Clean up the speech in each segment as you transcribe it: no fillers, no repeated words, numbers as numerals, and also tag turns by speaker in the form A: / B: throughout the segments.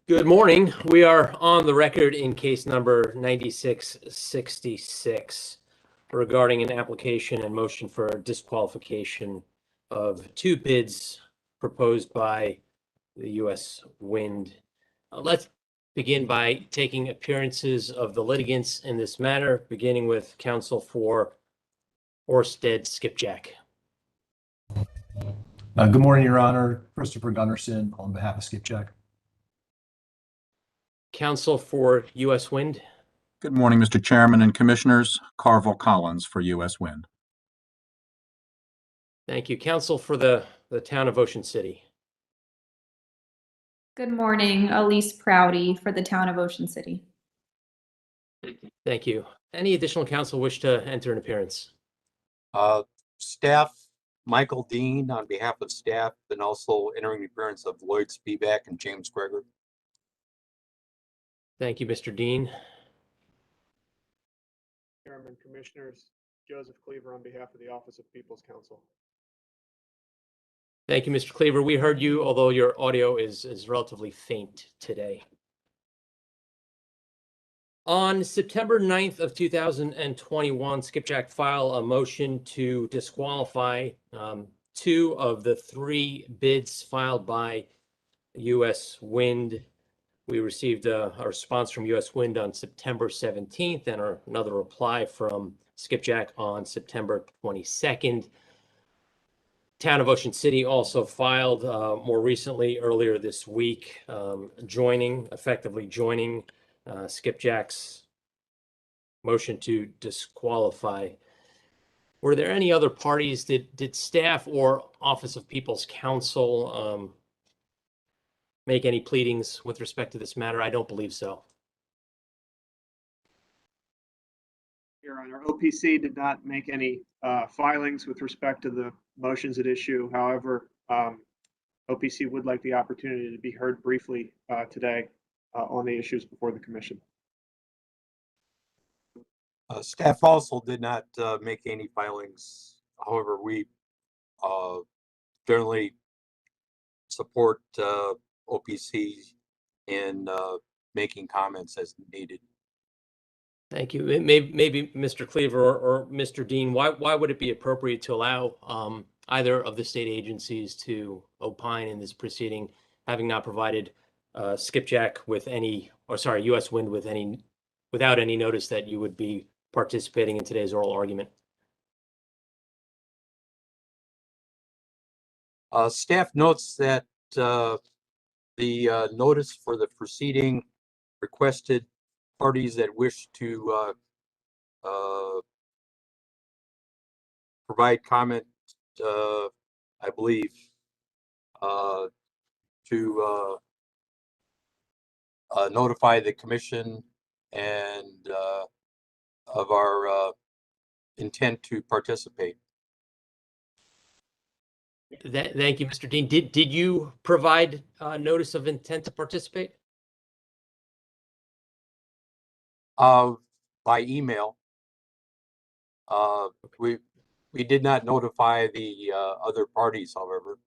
A: Good morning. We are on the record in case number 9666 regarding an application and motion for disqualification of two bids proposed by the U.S. Wind. Let's begin by taking appearances of the litigants in this matter, beginning with counsel for Orsted Skipjack.
B: Good morning, Your Honor. Christopher Gunnarsson on behalf of Skipjack.
A: Counsel for U.S. Wind.
C: Good morning, Mr. Chairman and Commissioners. Carville Collins for U.S. Wind.
A: Thank you. Counsel for the town of Ocean City.
D: Good morning, Elise Prouty for the town of Ocean City.
A: Thank you. Any additional counsel wish to enter an appearance?
E: Staff, Michael Dean on behalf of staff, and also entering the appearance of Lloyd Spivak and James Greger.
A: Thank you, Mr. Dean.
F: Chairman, Commissioners, Joseph Cleaver on behalf of the Office of People's Counsel.
A: Thank you, Mr. Cleaver. We heard you, although your audio is relatively faint today. On September 9th of 2021, Skipjack filed a motion to disqualify two of the three bids filed by U.S. Wind. We received a response from U.S. Wind on September 17th and another reply from Skipjack on September 22nd. Town of Ocean City also filed more recently, earlier this week, effectively joining Skipjack's motion to disqualify. Were there any other parties? Did staff or Office of People's Counsel make any pleadings with respect to this matter? I don't believe so.
F: Your Honor, OPC did not make any filings with respect to the motions at issue. However, OPC would like the opportunity to be heard briefly today on the issues before the Commission.
E: Staff also did not make any filings. However, we generally support OPC in making comments as needed.
A: Thank you. Maybe Mr. Cleaver or Mr. Dean, why would it be appropriate to allow either of the state agencies to opine in this proceeding, having not provided Skipjack with any, or sorry, U.S. Wind without any notice that you would be participating in today's oral argument?
E: Staff notes that the notice for the proceeding requested parties that wish to provide comment, I believe, to notify the Commission and of our intent to participate.
A: Thank you, Mr. Dean. Did you provide notice of intent to participate?
E: By email. We did not notify the other parties, however.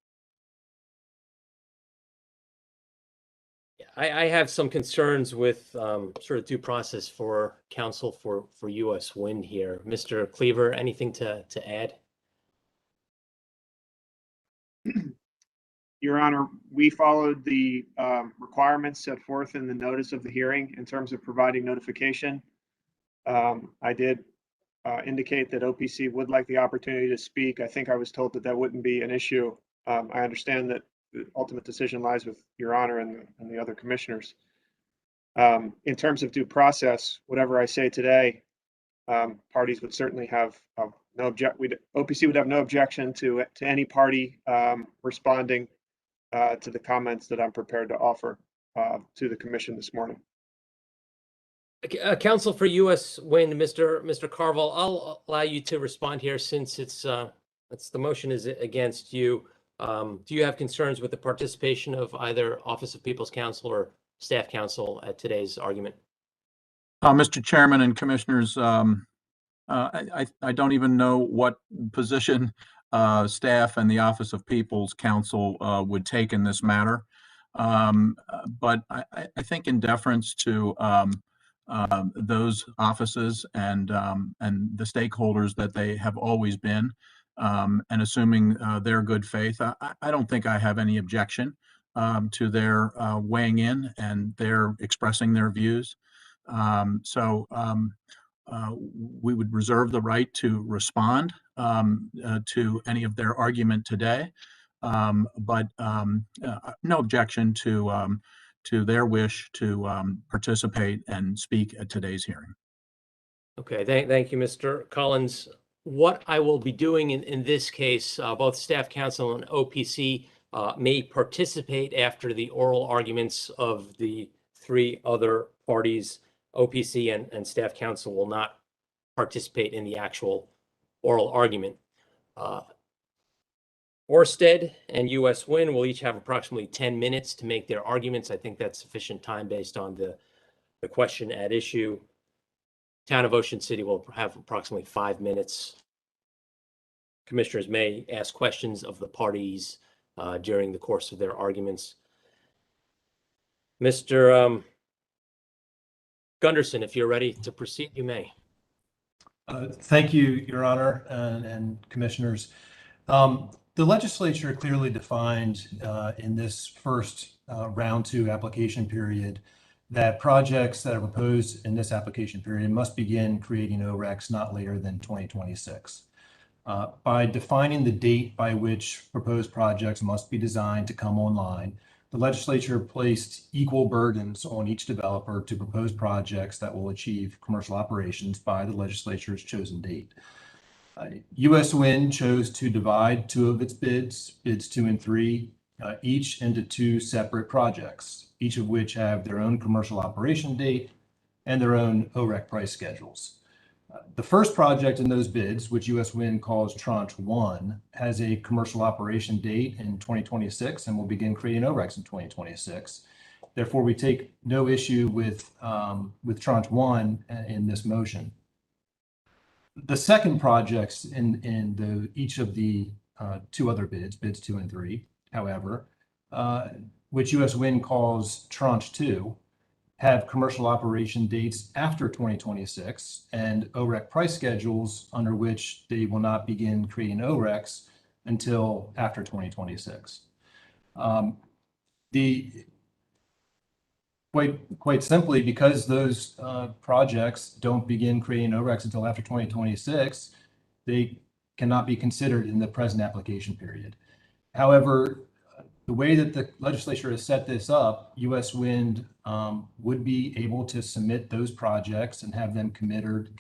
A: I have some concerns with sort of due process for counsel for U.S. Wind here. Mr. Cleaver, anything to add?
F: Your Honor, we followed the requirements set forth in the notice of the hearing in terms of providing notification. I did indicate that OPC would like the opportunity to speak. I think I was told that that wouldn't be an issue. I understand that the ultimate decision lies with Your Honor and the other commissioners. In terms of due process, whatever I say today, parties would certainly have OPC would have no objection to any party responding to the comments that I'm prepared to offer to the Commission this morning.
A: Counsel for U.S. Wind, Mr. Carville, I'll allow you to respond here since it's the motion is against you. Do you have concerns with the participation of either Office of People's Counsel or staff counsel at today's argument?
C: Mr. Chairman and Commissioners, I don't even know what position staff and the Office of People's Counsel would take in this matter. But I think in deference to those offices and the stakeholders that they have always been, and assuming their good faith, I don't think I have any objection to their weighing in and their expressing their views. We would reserve the right to respond to any of their argument today, but no objection to their wish to participate and speak at today's hearing.
A: Okay, thank you, Mr. Collins. What I will be doing in this case, both staff counsel and OPC may participate after the oral arguments of the three other parties. OPC and staff counsel will not participate in the actual oral argument. Orsted and US Wind will each have approximately 10 minutes to make their arguments. I think that's sufficient time based on the question at issue. Town of Ocean City will have approximately 5 minutes. Commissioners may ask questions of the parties during the course of their arguments. Mr. Gunderson, if you're ready to proceed, you may.
B: Thank you, Your Honor, and commissioners. The legislature clearly defined in this first round 2 application period that projects that are proposed in this application period must begin creating ORECs not later than 2026. By defining the date by which proposed projects must be designed to come online, the legislature placed equal burdens on each developer to propose projects that will achieve commercial operations by the legislature's chosen date. US Wind chose to divide 2 of its bids 2 and 3, each into 2 separate projects, each of which have their own commercial operation date and their own OREC price schedules. The first project in those bids, which US Wind calls Tranche 1, has a commercial operation date in 2026 and will begin creating ORECs in 2026. Therefore, we take no issue with Tranche 1 in this motion. The second projects in each of the 2 other bids 2 and 3, however, which US Wind calls Tranche 2, have commercial operation dates after 2026 and OREC price schedules under which they will not begin creating ORECs until after 2026. Quite simply, because those projects don't begin creating ORECs until after 2026, they cannot be considered in the present application period. However, the way that the legislature has set this up, US Wind would be able to submit those projects and have them considered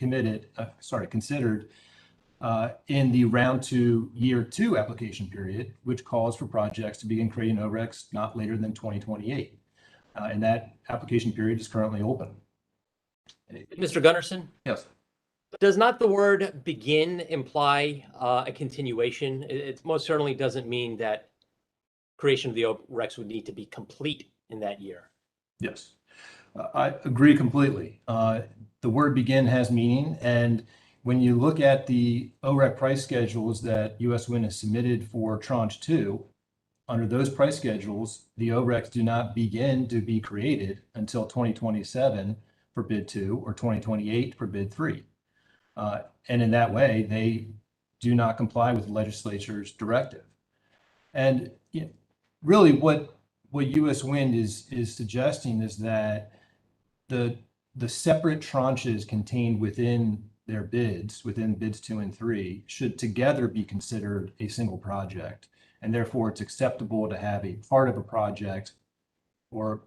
B: in the round 2 year 2 application period, which calls for projects to begin creating ORECs not later than 2028. And that application period is currently open.
A: Mr. Gunderson?
B: Yes.
A: Does not the word begin imply a continuation? It most certainly doesn't mean that creation of the ORECs would need to be complete in that year.
B: Yes, I agree completely. The word begin has meaning, and when you look at the OREC price schedules that US Wind has submitted for Tranche 2, under those price schedules, the ORECs do not begin to be created until 2027 for bid 2 or 2028 for bid 3. And in that way, they do not comply with the legislature's directive. And really what US Wind is suggesting is that the separate tranches contained within their bids, within bids 2 and 3, should together be considered a single project. And therefore, it's acceptable to have a part of a project or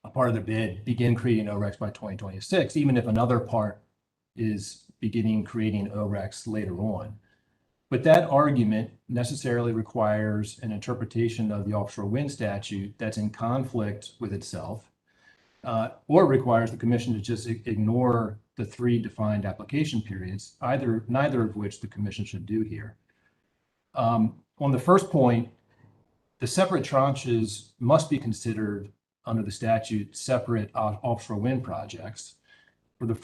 B: a part of the bid begin creating ORECs by 2026, even if another part is beginning creating ORECs later on. But that argument necessarily requires an interpretation of the offshore wind statute that's in conflict with itself, or requires the commission to just ignore the 3 defined application periods, neither of which the commission should do here. On the first point, the separate tranches must be considered under the statute separate offshore wind projects. In the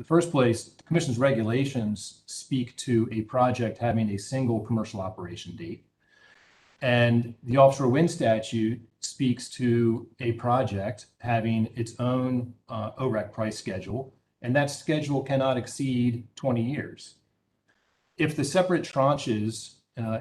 B: first place, the commission's regulations speak to a project having a single commercial operation date. And the offshore wind statute speaks to a project having its own OREC price schedule, and that schedule cannot exceed 20 years. If the separate tranches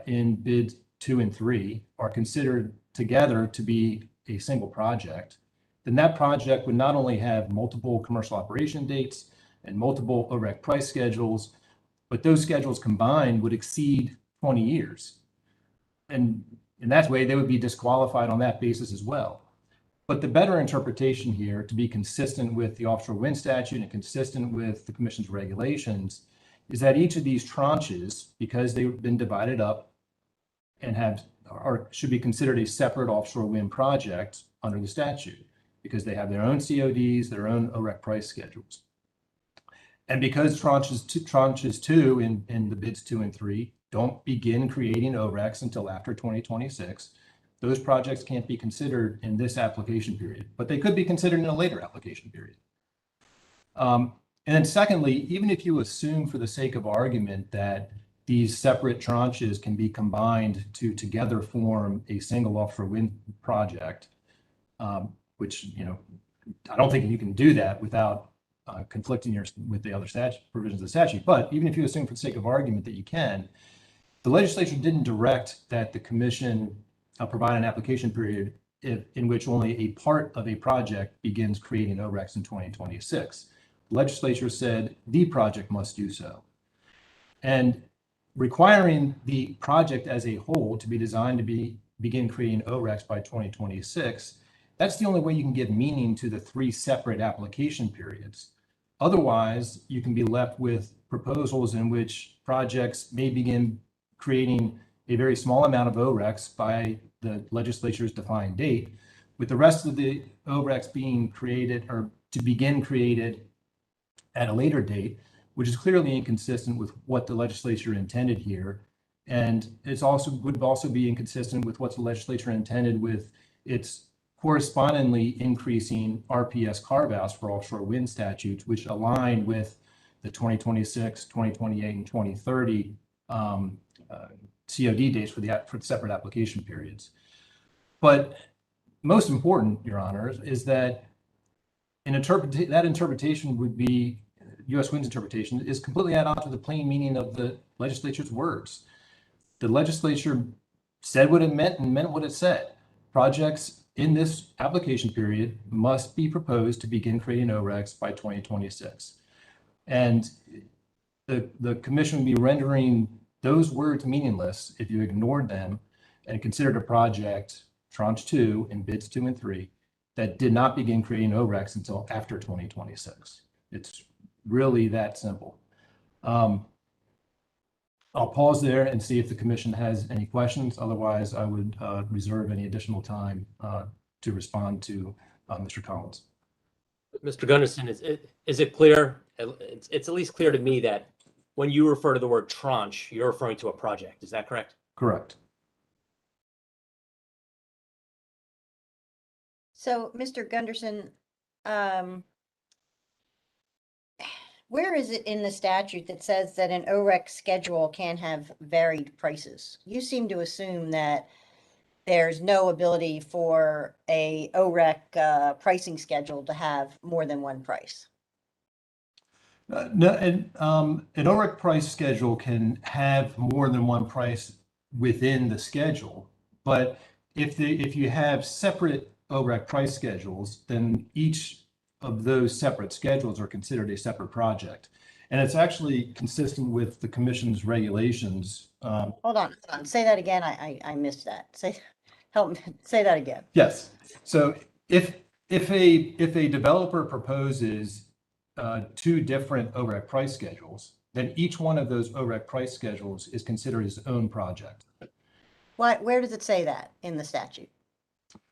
B: in bid 2 and 3 are considered together to be a single project, then that project would not only have multiple commercial operation dates and multiple OREC price schedules, but those schedules combined would exceed 20 years. And in that way, they would be disqualified on that basis as well. But the better interpretation here, to be consistent with the offshore wind statute and consistent with the commission's regulations, is that each of these tranches, because they've been divided up and should be considered a separate offshore wind project under the statute, because they have their own CODs, their own OREC price schedules. And because tranches two in the bids 2 and 3 don't begin creating ORECs until after 2026, those projects can't be considered in this application period, but they could be considered in a later application period. And then secondly, even if you assume for the sake of argument that these separate tranches can be combined to together form a single offshore wind project, which, I don't think you can do that without conflicting with the other provisions of the statute. But even if you assume for the sake of argument that you can, the legislature didn't direct that the commission provide an application period in which only a part of a project begins creating ORECs in 2026. The legislature said the project must do so. And requiring the project as a whole to be designed to begin creating ORECs by 2026, that's the only way you can give meaning to the 3 separate application periods. Otherwise, you can be left with proposals in which projects may begin creating a very small amount of ORECs by the legislature's defined date, with the rest of the ORECs being created or to begin created at a later date, which is clearly inconsistent with what the legislature intended here. And would also be inconsistent with what the legislature intended with its correspondingly increasing RPS carve-outs for offshore wind statutes, which align with the 2026, 2028, and 2030 COD dates for the separate application periods. But most important, Your Honors, is that that interpretation would be, U.S. Wind's interpretation is completely add on to the plain meaning of the legislature's words. The legislature said what it meant and meant what it said. Projects in this application period must be proposed to begin creating ORECs by 2026. And the commission would be rendering those words meaningless if you ignored them and considered a project, tranche 2 in bids 2 and 3, that did not begin creating ORECs until after 2026. It's really that simple. I'll pause there and see if the commission has any questions. Otherwise, I would reserve any additional time to respond to Mr. Collins.
A: Mr. Gunderson, is it clear? It's at least clear to me that when you refer to the word tranche, you're referring to a project. Is that correct?
B: Correct.
G: So, Mr. Gunderson, where is it in the statute that says that an OREC schedule can have varied prices? You seem to assume that there's no ability for a OREC pricing schedule to have more than one price.
B: No, an OREC price schedule can have more than one price within the schedule, but if you have separate OREC price schedules, then each of those separate schedules are considered a separate project. And it's actually consistent with the commission's regulations.
G: Hold on, say that again. I missed that. Help me say that again.
B: Yes. So if a developer proposes 2 different OREC price schedules, then each one of those OREC price schedules is considered his own project.
G: Where does it say that in the statute?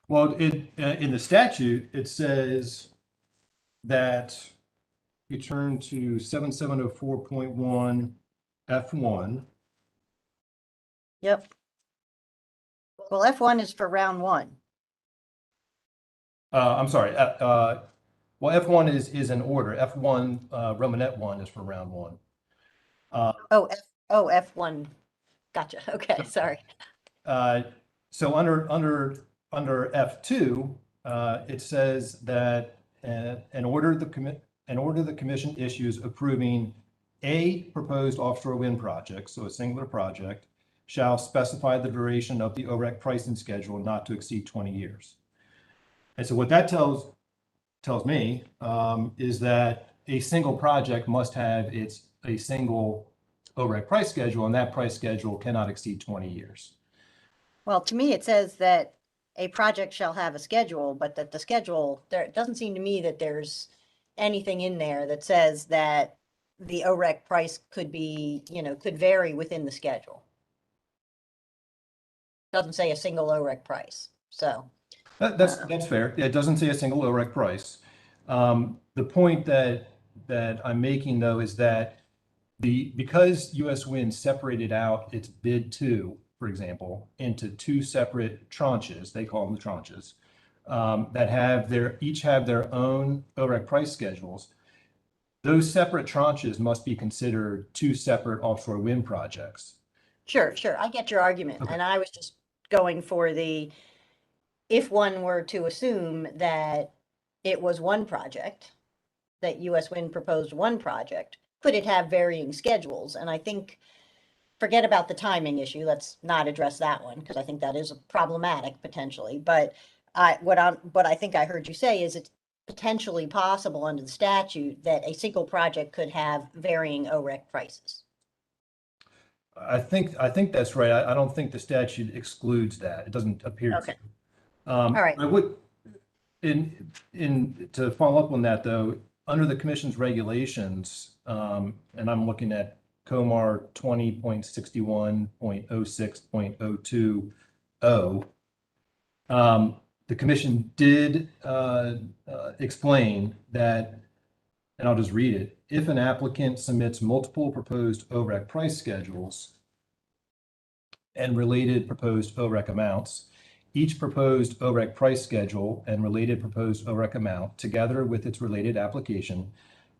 B: Well, in the statute, it says that you turn to 7704.1 F1.
G: Yep. Well, F1 is for round 1.
B: I'm sorry. Well, F1 is an order. F1, Romanet 1 is for round 1.
G: F1. Gotcha. Okay, sorry.
B: So under F2, it says that an order the commission issues approving a proposed offshore wind project, so a singular project, shall specify the duration of the OREC pricing schedule not to exceed 20 years. And so what that tells me is that a single project must have a single OREC price schedule, and that price schedule cannot exceed 20 years.
G: Well, to me, it says that a project shall have a schedule, but that the schedule, it doesn't seem to me that there's anything in there that says that the OREC price could be, could vary within the schedule. Doesn't say a single OREC price, so.
B: That's fair. It doesn't say a single OREC price. The point that I'm making though is that because US Wind separated out its bid 2, for example, into 2 separate tranches, they call them the tranches, that each have their own OREC price schedules. Those separate tranches must be considered 2 separate offshore wind projects.
G: Sure. I get your argument.
B: Okay.
G: And I was just going for if one were to assume that it was one project, that US Wind proposed one project, could it have varying schedules? And I think, forget about the timing issue. Let's not address that one because I think that is problematic potentially. But what I think I heard you say is it's potentially possible under the statute that a single project could have varying OREC prices.
B: I think that's right. I don't think the statute excludes that. It doesn't appear
G: Okay.
B: to.
G: All right.
B: I would, to follow up on that though, under the commission's regulations, and I'm looking at COMAR 20.61.06.020, the commission did explain that, and I'll just read it, if an applicant submits multiple proposed OREC price schedules and related proposed OREC amounts, each proposed OREC price schedule and related proposed OREC amount, together with its related application,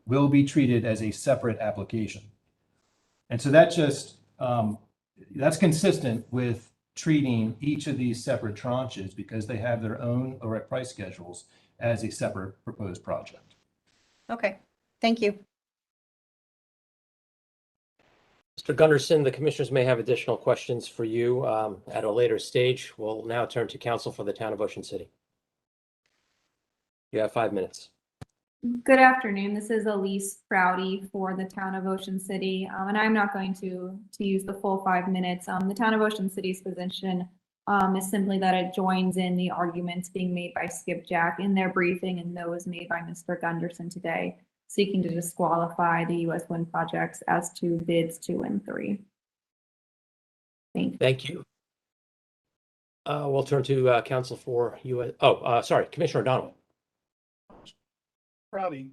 B: will be treated as a separate application. And so that just, that's consistent with treating each of these separate tranches because they have their own OREC price schedules as a separate proposed project.
G: Okay, thank you.
A: Mr. Gunderson, the commissioners may have additional questions for you at a later stage. We'll now turn to counsel for the town of Ocean City. You have 5 minutes.
D: Good afternoon. This is Elise Prouty for the town of Ocean City, and I'm not going to use the full 5 minutes. The town of Ocean City's position is simply that it joins in the arguments being made by Skipjack in their briefing and those made by Mr. Gunderson today, seeking to disqualify the US Wind projects as to bids 2 and 3. Thank you.
A: Thank you. We'll turn to counsel for US. Sorry, Commissioner O'Donnell.
H: Prouty,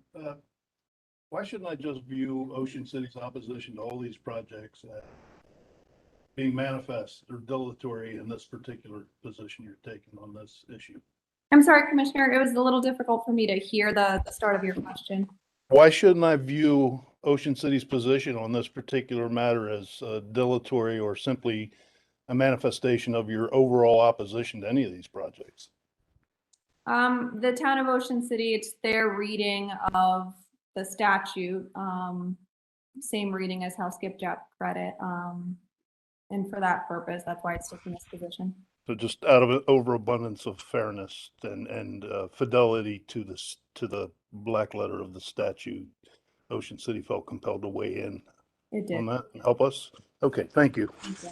H: why shouldn't I just view Ocean City's opposition to all these projects as being manifest or dilatory in this particular position you're taking on this issue?
D: I'm sorry, Commissioner. It was a little difficult for me to hear the start of your question.
H: Why shouldn't I view Ocean City's position on this particular matter as dilatory or simply a manifestation of your overall opposition to any of these projects?
D: The town of Ocean City, it's their reading of the statute, same reading as how Skipjack read it. And for that purpose, that's why it's taking this position.
H: So just out of an overabundance of fairness and fidelity to the black letter of the statute, Ocean City felt compelled to weigh in
D: It did.
H: on that and help us. Okay, thank you.
D: Thank you.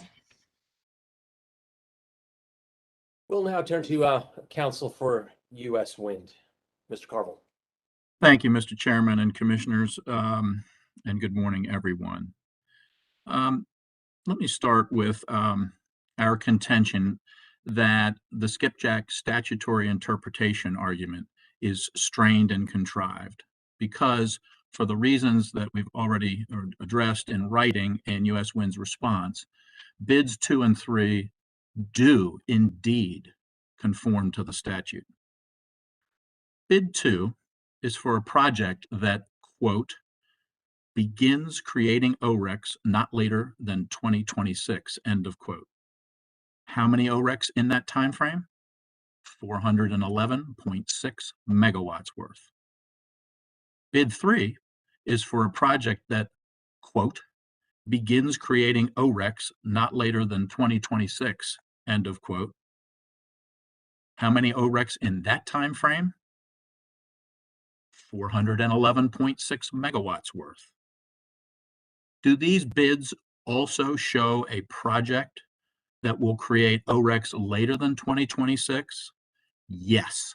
A: We'll now turn to counsel for US Wind, Mr. Carville.
C: Thank you, Mr. Chairman and Commissioners, and good morning, everyone. Let me start with our contention that the Skipjack statutory interpretation argument is strained and contrived because for the reasons that we've already addressed in writing in US Wind's response, bids 2 and 3 do indeed conform to the statute. Bid 2 is for a project that, quote, begins creating ORECs not later than 2026, end of quote. How many ORECs in that time frame? 411.6 megawatts worth. Bid 3 is for a project that, quote, begins creating ORECs not later than 2026, end of quote. How many ORECs in that time frame? 411.6 megawatts worth. Do these bids also show a project that will create ORECs later than 2026? Yes.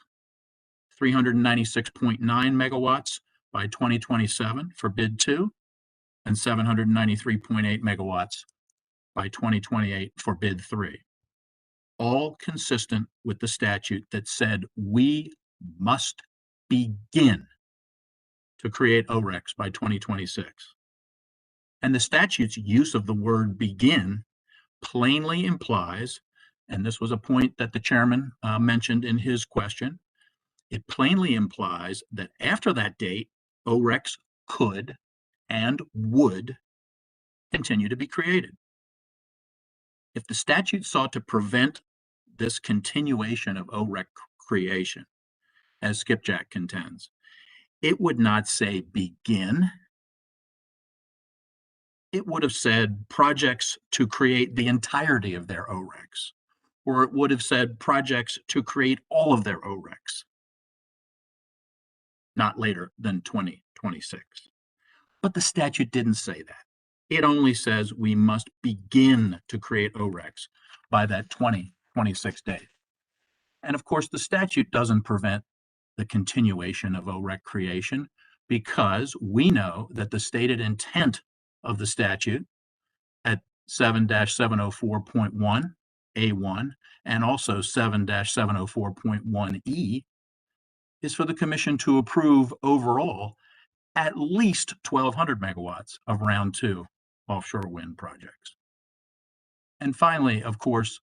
C: 396.9 megawatts by 2027 for bid 2 and 793.8 megawatts by 2028 for bid 3. All consistent with the statute that said we must begin to create ORECs by 2026. And the statute's use of the word begin plainly implies, and this was a point that the chairman mentioned in his question, it plainly implies that after that date, ORECs could and would continue to be created. If the statute sought to prevent this continuation of OREC creation, as Skipjack contends, it would not say begin. It would have said projects to create the entirety of their ORECs, or it would have said projects to create all of their ORECs, not later than 2026. But the statute didn't say that. It only says we must begin to create ORECs by that 2026 date. And of course, the statute doesn't prevent the continuation of OREC creation because we know that the stated intent of the statute at 7-704.1 A1 and also 7-704.1 E is for the commission to approve overall at least 1,200 megawatts of round 2 offshore wind projects. And finally, of course,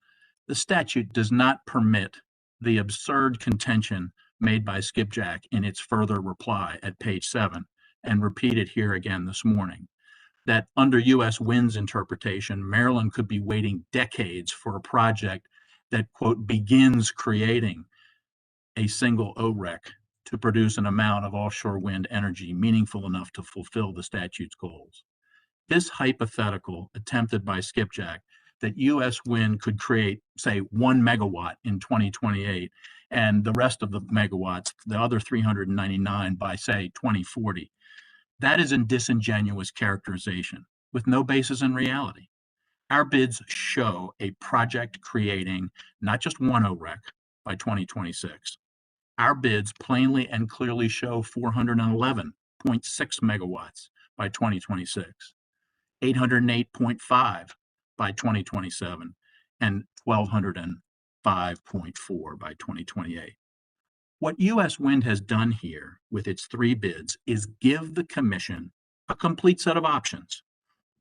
C: the statute does not permit the absurd contention made by Skipjack in its further reply at page 7 and repeated here again this morning, that under U.S. Wind's interpretation, Maryland could be waiting decades for a project that, quote, begins creating a single OREC to produce an amount of offshore wind energy meaningful enough to fulfill the statute's goals. This hypothetical attempted by Skipjack that U.S. Wind could create, say, 1 megawatt in 2028 and the rest of the megawatts, the other 399 by, say, 2040, that is a disingenuous characterization with no basis in reality. Our bids show a project creating not just 1 OREC by 2026. Our bids plainly and clearly show 411.6 megawatts by 2026, 808.5 by 2027, and 1,205.4 by 2028. What U.S. Wind has done here with its 3 bids is give the commission a complete set of options,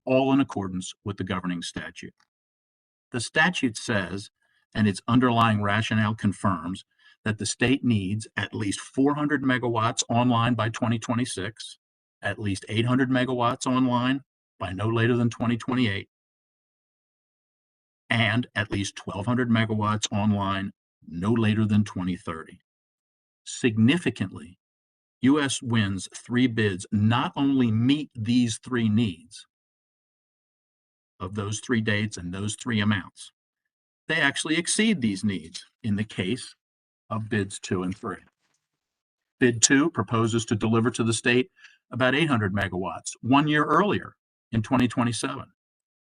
C: all in accordance with the governing statute. The statute says, and its underlying rationale confirms, that the state needs at least 400 megawatts online by 2026, at least 800 megawatts online by no later than 2028, and at least 1,200 megawatts online no later than 2030. Significantly, U.S. Wind's 3 bids not only meet these 3 needs of those 3 dates and those 3 amounts, they actually exceed these needs in the case of bids 2 and 3. Bid 2 proposes to deliver to the state about 800 megawatts 1 year earlier in 2027.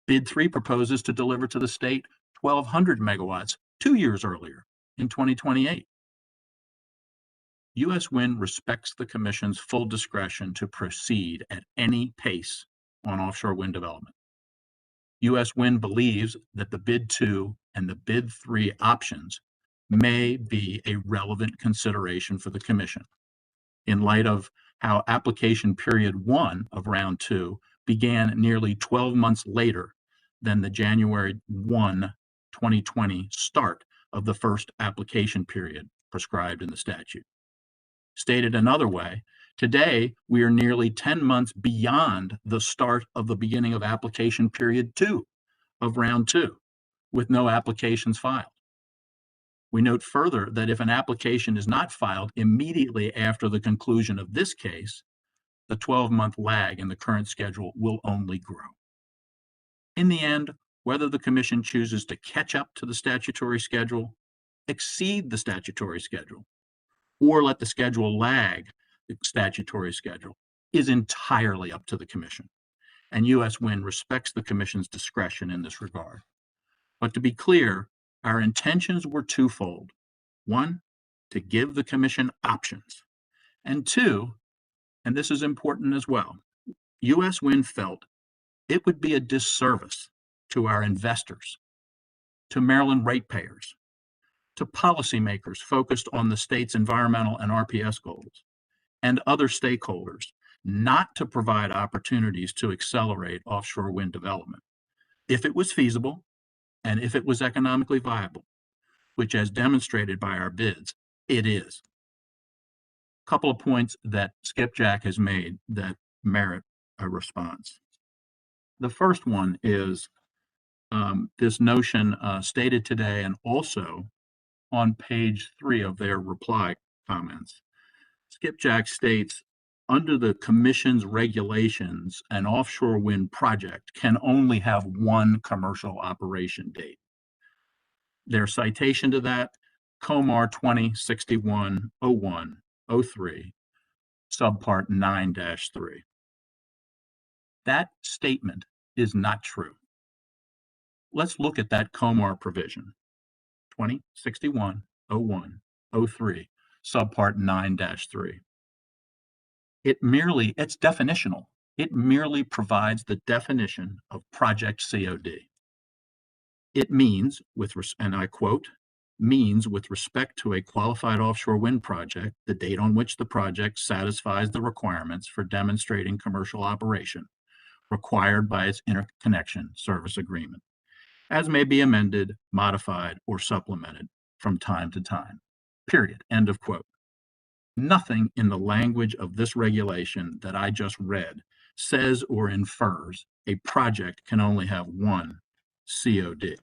C: Bid 3 proposes to deliver to the state 1,200 megawatts 2 years earlier in 2028. U.S. Wind respects the Commission's full discretion to proceed at any pace on offshore wind development. U.S. Wind believes that the Bid 2 and the Bid 3 options may be a relevant consideration for the Commission in light of how application period 1 of round 2 began nearly 12 months later than the January 1, 2020 start of the first application period prescribed in the statute. Stated another way, today we are nearly 10 months beyond the start of the beginning of application period 2 of round 2, with no applications filed. We note further that if an application is not filed immediately after the conclusion of this case, the 12-month lag in the current schedule will only grow. In the end, whether the Commission chooses to catch up to the statutory schedule, exceed the statutory schedule, or let the schedule lag the statutory schedule is entirely up to the Commission, and U.S. Wind respects the Commission's discretion in this regard. But to be clear, our intentions were twofold. One, to give the Commission options, and two, and this is important as well, U.S. Wind felt it would be a disservice to our investors, to Maryland ratepayers, to policymakers focused on the state's environmental and RPS goals, and other stakeholders not to provide opportunities to accelerate offshore wind development, if it was feasible and if it was economically viable, which, as demonstrated by our bids, it is. A couple of points that Skipjack has made that merit a response. The first one is this notion stated today and also on page 3 of their reply comments. Skipjack states, under the Commission's regulations, an offshore wind project can only have one commercial operation date. Their citation to that, COMAR 2061-01-03, subpart 9-3. That statement is not true. Let's look at that COMAR provision, 2061-01-03, subpart 9-3. It's definitional. It merely provides the definition of project COD. It means, and I quote, means with respect to a qualified offshore wind project, the date on which the project satisfies the requirements for demonstrating commercial operation required by its interconnection service agreement, as may be amended, modified, or supplemented from time to time, period, end of quote. Nothing in the language of this regulation that I just read says or infers a project can only have one COD.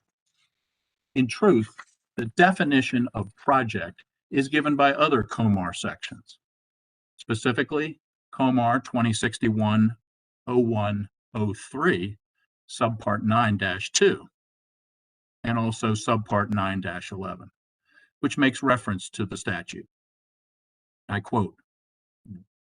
C: In truth, the definition of project is given by other COMAR sections, specifically COMAR 2061-01-03, subpart 9-2, and also subpart 9-11, which makes reference to the statute. I quote,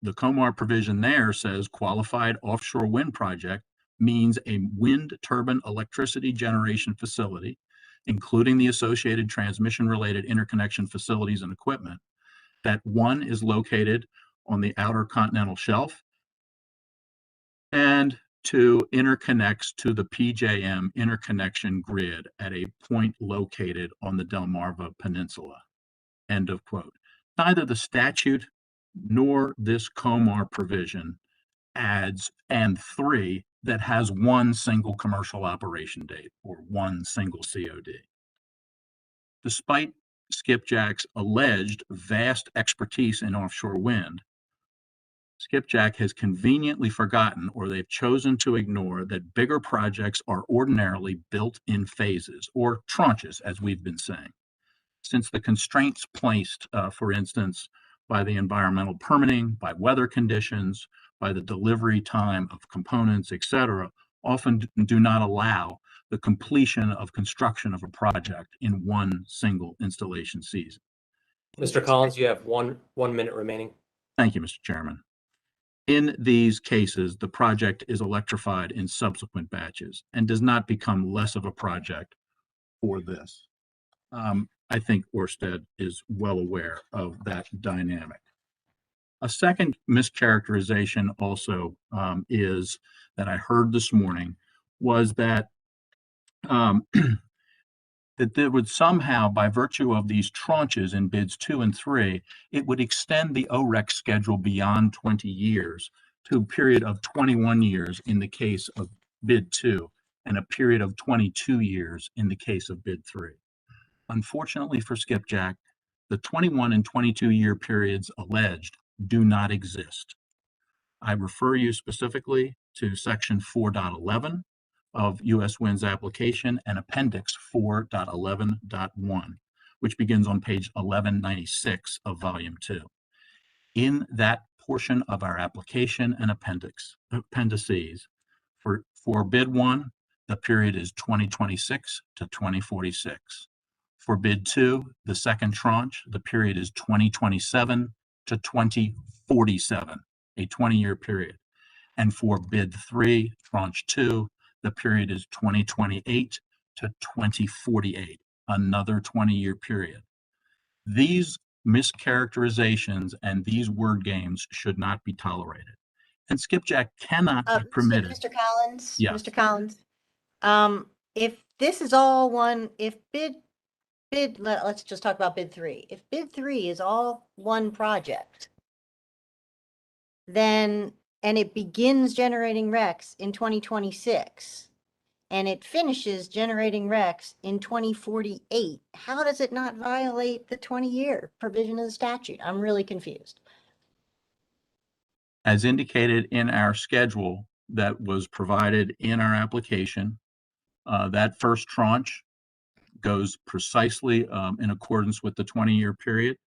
C: the COMAR provision there says qualified offshore wind project means a wind turbine electricity generation facility, including the associated transmission-related interconnection facilities and equipment, that one is located on the outer continental shelf, and two interconnects to the PJM interconnection grid at a point located on the Delmarva Peninsula, end of quote. Neither the statute nor this COMAR provision adds and 3 that has one single commercial operation date or one single COD. Despite Skipjack's alleged vast expertise in offshore wind, Skipjack has conveniently forgotten, or they've chosen to ignore, that bigger projects are ordinarily built in phases or tranches, as we've been saying. Since the constraints placed, for instance, by the environmental permitting, by weather conditions, by the delivery time of components, etc., often do not allow the completion of construction of a project in one single installation season.
A: Mr. Collins, you have one minute remaining.
C: Thank you, Mr. Chairman. In these cases, the project is electrified in subsequent batches and does not become less of a project for this. I think Ørsted is well aware of that dynamic. A second mischaracterization also is that I heard this morning was that that there would somehow, by virtue of these tranches in bids 2 and 3, it would extend the OREC schedule beyond 20 years to a period of 21 years in the case of bid 2 and a period of 22 years in the case of bid 3. Unfortunately for Skipjack, the 21 and 22 year periods alleged do not exist. I refer you specifically to section 4.11 of U.S. Wind's application and Appendix 4.11.1, which begins on page 1196 of Volume 2. In that portion of our application and appendices, for bid 1, the period is 2026 to 2046. For bid 2, the second tranche, the period is 2027 to 2047, a 20-year period. And for bid 3, tranche 2, the period is 2028 to 2048, another 20-year period. These mischaracterizations and these word games should not be tolerated. And skipjack cannot be permitted.
G: Mr. Collins?
C: Yes.
G: Mr. Collins? If this is all one, if let's just talk about bid 3. If bid 3 is all one project, then, and it begins generating RECs in 2026, and it finishes generating RECs in 2048, how does it not violate the 20-year provision of the statute? I'm really confused.
C: As indicated in our schedule that was provided in our application, that first tranche goes precisely in accordance with the 20-year period.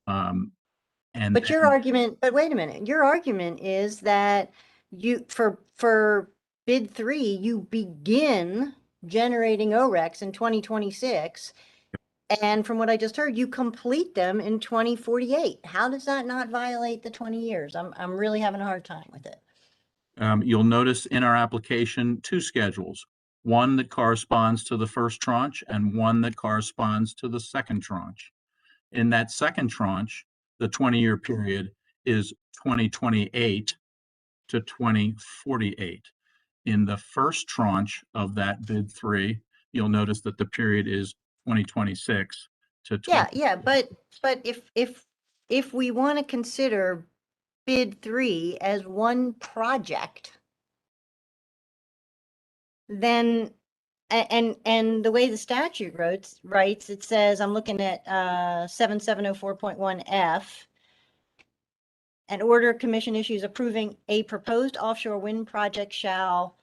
G: But your argument, but wait a minute, your argument is that you, for bid 3, you begin generating ORECs in 2026. And from what I just heard, you complete them in 2048. How does that not violate the 20 years? I'm really having a hard time with it.
C: You'll notice in our application 2 schedules, one that corresponds to the first tranche and one that corresponds to the second tranche. In that second tranche, the 20-year period is 2028 to 2048. In the first tranche of that bid 3, you'll notice that the period is 2026 to 20.
G: Yeah, but if we want to consider bid 3 as one project, then and the way the statute writes, it says, I'm looking at 7704.1F, an order commission issues approving a proposed offshore wind project shall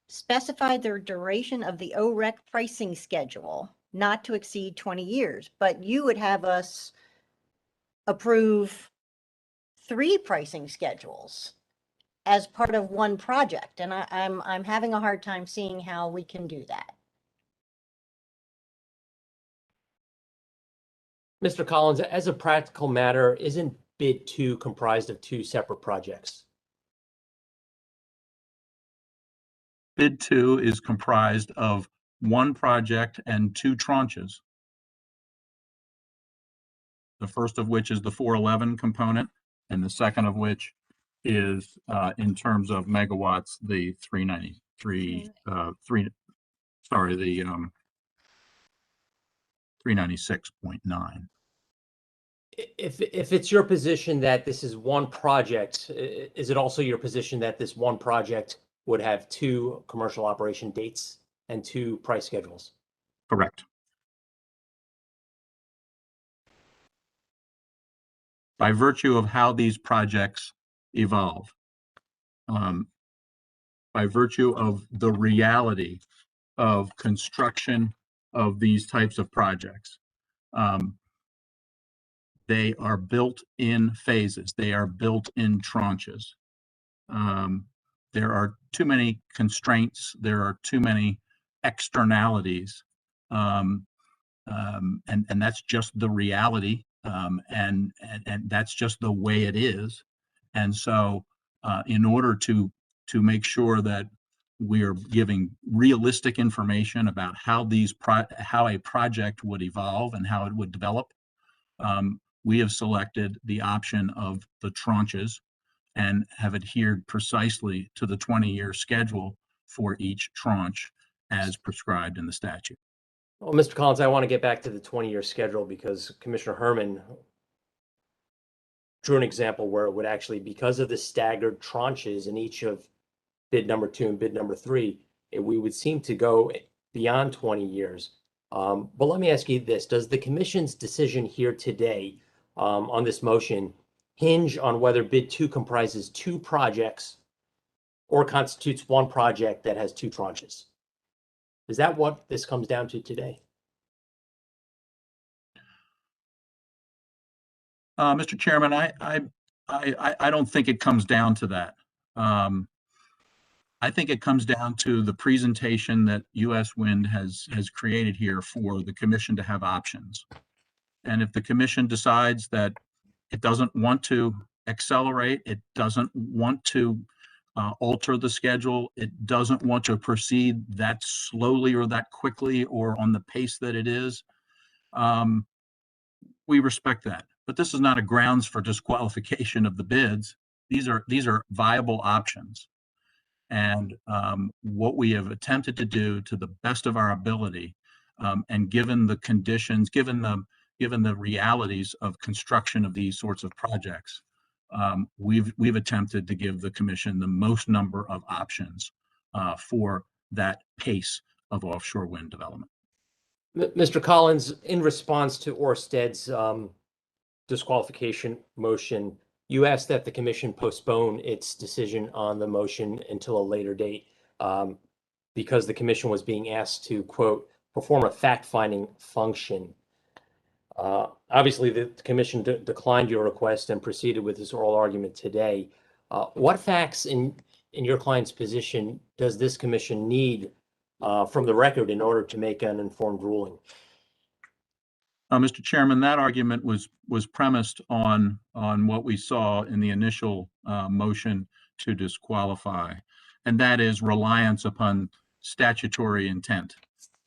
G: specify the duration of the OREC pricing schedule not to exceed 20 years. But you would have us approve 3 pricing schedules as part of one project, and I'm having a hard time seeing how we can do that.
A: Mr. Collins, as a practical matter, isn't bid 2 comprised of 2 separate projects?
C: Bid 2 is comprised of 1 project and 2 tranches. The first of which is the 411 component, and the second of which is, in terms of megawatts, the 396.9.
A: If it's your position that this is one project, is it also your position that this one project would have 2 commercial operation dates and 2 price schedules?
C: Correct. By virtue of how these projects evolve, by virtue of the reality of construction of these types of projects, they are built in phases. They are built in tranches. There are too many constraints. There are too many externalities. And that's just the reality. And that's just the way it is. And so in order to make sure that we are giving realistic information about how how a project would evolve and how it would develop, we have selected the option of the tranches and have adhered precisely to the 20-year schedule for each tranche as prescribed in the statute.
A: Well, Mr. Collins, I want to get back to the 20-year schedule because Commissioner Herman drew an example where it would actually, because of the staggered tranches in each of bid number 2 and bid number 3, we would seem to go beyond 20 years. But let me ask you this. Does the commission's decision here today on this motion hinge on whether bid 2 comprises 2 projects or constitutes one project that has two tranches. Is that what this comes down to today?
C: Mr. Chairman, I don't think it comes down to that. I think it comes down to the presentation that U.S. Wind has created here for the commission to have options. And if the commission decides that it doesn't want to accelerate, it doesn't want to alter the schedule, it doesn't want to proceed that slowly or that quickly or on the pace that it is, we respect that. But this is not a grounds for disqualification of the bids. These are viable options. And what we have attempted to do to the best of our ability, and given the conditions, given the realities of construction of these sorts of projects, we've attempted to give the commission the most number of options for that pace of offshore wind development.
A: Mr. Collins, in response to Orsted's disqualification motion, you asked that the commission postpone its decision on the motion until a later date because the commission was being asked to, quote, perform a fact-finding function. Obviously, the commission declined your request and proceeded with this oral argument today. What facts in your client's position does this commission need from the record in order to make an informed ruling?
C: Mr. Chairman, that argument was premised on what we saw in the initial motion to disqualify, and that is reliance upon statutory intent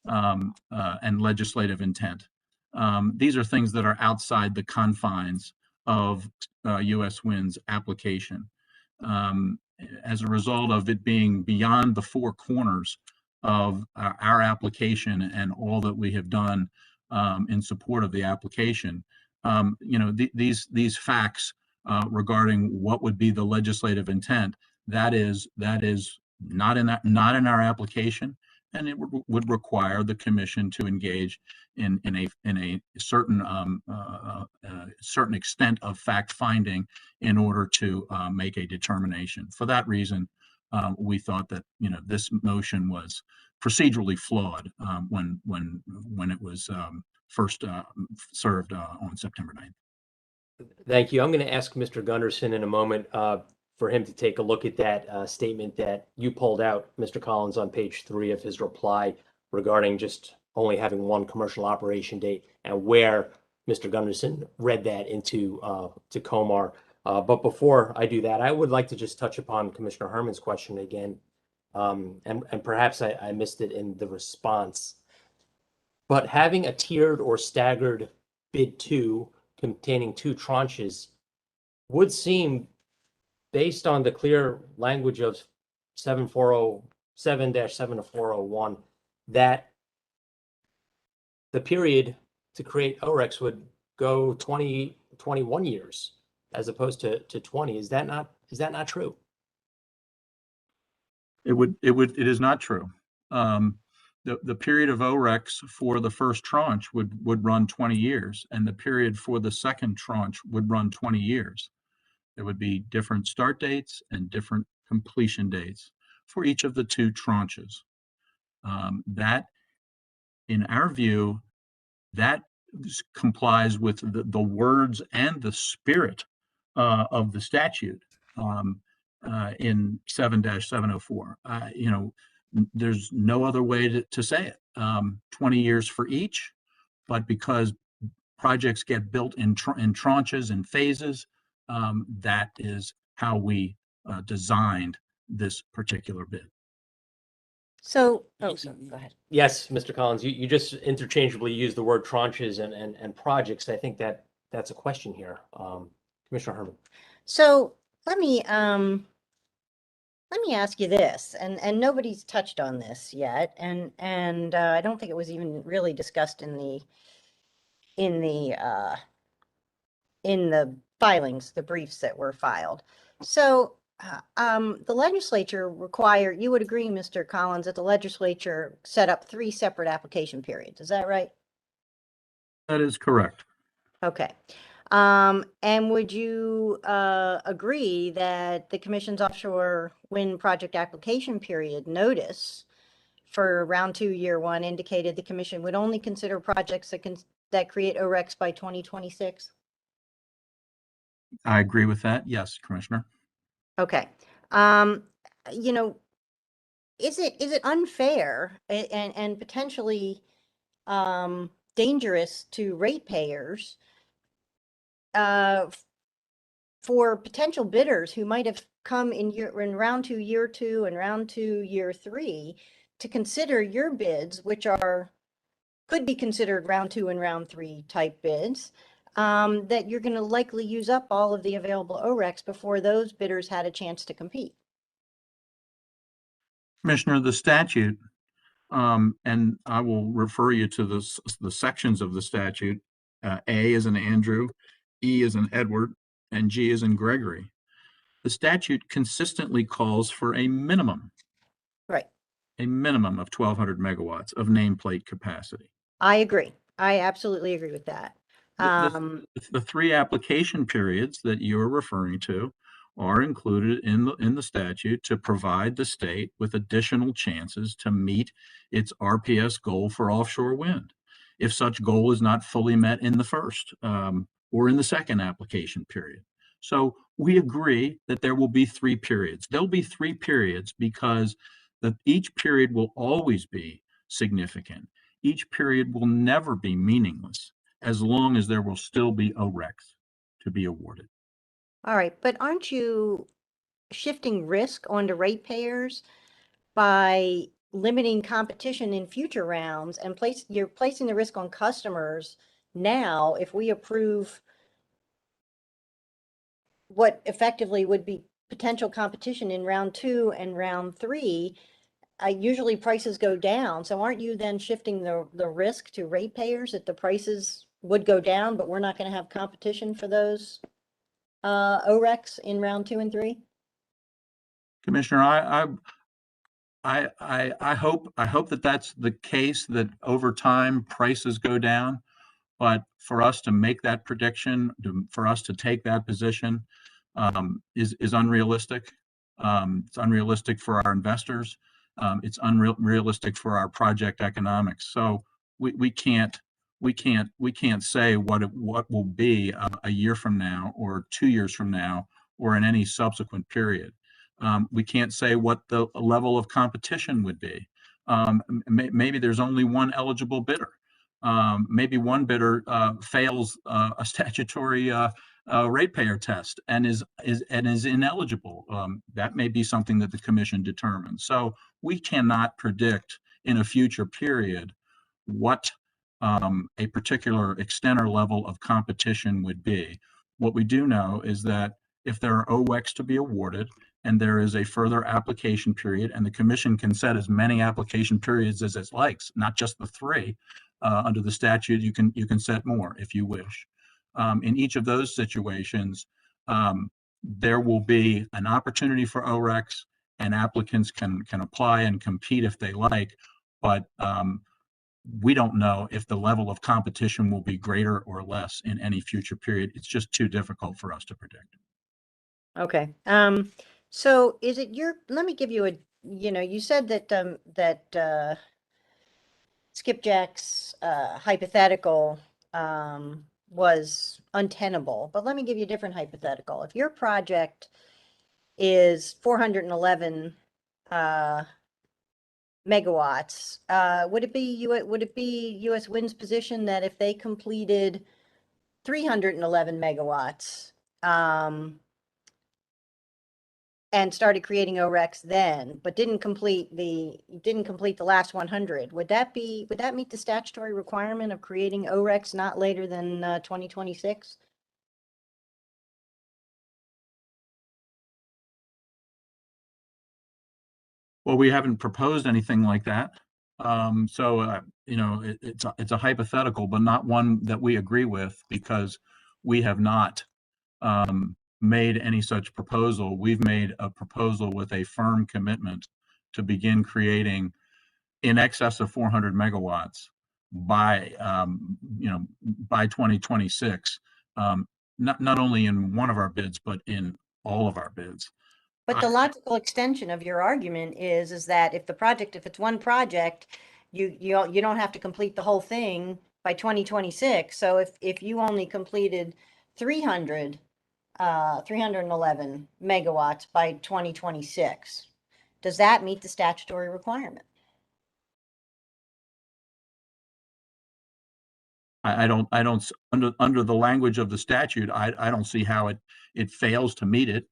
C: and legislative intent. These are things that are outside the confines of U.S. Wind's application. As a result of it being beyond the four corners of our application and all that we have done in support of the application, these facts regarding what would be the legislative intent, that is not in our application, and it would require the commission to engage in a certain certain extent of fact finding in order to make a determination. For that reason, we thought that this motion was procedurally flawed when it was first served on September 9th.
A: Thank you. I'm going to ask Mr. Gunderson in a moment for him to take a look at that statement that you pulled out, Mr. Collins, on page 3 of his reply regarding just only having one commercial operation date and where Mr. Gunderson read that into to Comar. But before I do that, I would like to just touch upon Commissioner Herman's question again. And perhaps I missed it in the response. But having a tiered or staggered bid 2 containing 2 tranches would seem, based on the clear language of 7-7-401, that the period to create OREX would go 21 years as opposed to 20. Is that not true?
C: It is not true. The period of OREX for the first tranche would run 20 years, and the period for the second tranche would run 20 years. There would be different start dates and different completion dates for each of the 2 tranches. That, in our view, that complies with the words and the spirit of the statute in 7-704. There's no other way to say it. 20 years for each, but because projects get built in tranches and phases, that is how we designed this particular bid.
G: So, go ahead.
A: Yes, Mr. Collins, you just interchangeably use the word tranches and projects. I think that's a question here. Commissioner Herman.
G: So let me ask you this, and nobody's touched on this yet, and I don't think it was even really discussed in the filings, the briefs that were filed. So the legislature you would agree, Mr. Collins, that the legislature set up 3 separate application periods. Is that right?
C: That is correct.
G: Okay. And would you agree that the Commission's offshore wind project application period notice for round 2, year 1 indicated the Commission would only consider projects that create ORECs by 2026?
C: I agree with that. Yes, Commissioner.
G: Okay. You know, is it unfair and potentially dangerous to ratepayers for potential bidders who might have come in round 2, year 2 and round 2, year 3 to consider your bids, which could be considered round 2 and round 3 type bids, that you're going to likely use up all of the available ORECs before those bidders had a chance to compete?
C: Commissioner, the statute, and I will refer you to the sections of the statute. A is in Andrew, E is in Edward, and G is in Gregory. The statute consistently calls for a minimum
G: Right.
C: of 1,200 megawatts of nameplate capacity.
G: I agree. I absolutely agree with that.
C: The 3 application periods that you're referring to are included in the statute to provide the state with additional chances to meet its RPS goal for offshore wind, if such goal is not fully met in the first or in the second application period. So we agree that there will be 3 periods. There'll be 3 periods because each period will always be significant. Each period will never be meaningless as long as there will still be ORECs to be awarded.
G: All right, but aren't you shifting risk onto ratepayers by limiting competition in future rounds, and you're placing the risk on customers now if we approve what effectively would be potential competition in round 2 and round 3? Usually prices go down. So aren't you then shifting the risk to ratepayers that the prices would go down, but we're not going to have competition for those ORECs in round 2 and 3?
C: Commissioner, I hope that that's the case, that over time prices go down. But for us to make that prediction, for us to take that position, is unrealistic. It's unrealistic for our investors. It's unrealistic for our project economics. So we can't say what will be a year from now or 2 years from now or in any subsequent period. We can't say what the level of competition would be. Maybe there's only one eligible bidder. Maybe one bidder fails a statutory ratepayer test and is ineligible. That may be something that the Commission determines. So we cannot predict in a future period what a particular extent or level of competition would be. What we do know is that if there are OWECs to be awarded and there is a further application period, and the Commission can set as many application periods as it likes, not just the 3. Under the statute, you can set more if you wish. In each of those situations, there will be an opportunity for ORECs, and applicants can apply and compete if they like, but we don't know if the level of competition will be greater or less in any future period. It's just too difficult for us to predict.
G: Okay. So is it let me give you you said that Skipjack's hypothetical was untenable, but let me give you a different hypothetical. If your project is 411 megawatts, would it be U.S. Wind's position that if they completed 311 megawatts and started creating ORECs then, but didn't complete the last 100, would that meet the statutory requirement of creating ORECs not later than 2026?
C: Well, we haven't proposed anything like that. So it's a hypothetical, but not one that we agree with, because we have not made any such proposal. We've made a proposal with a firm commitment to begin creating in excess of 400 megawatts by 2026. not only in one of our bids, but in all of our bids.
G: But the logical extension of your argument is that if it's one project, you don't have to complete the whole thing by 2026. So if you only completed 311 megawatts by 2026, does that meet the statutory requirement?
C: I don't, under the language of the statute, I don't see how it fails to meet it.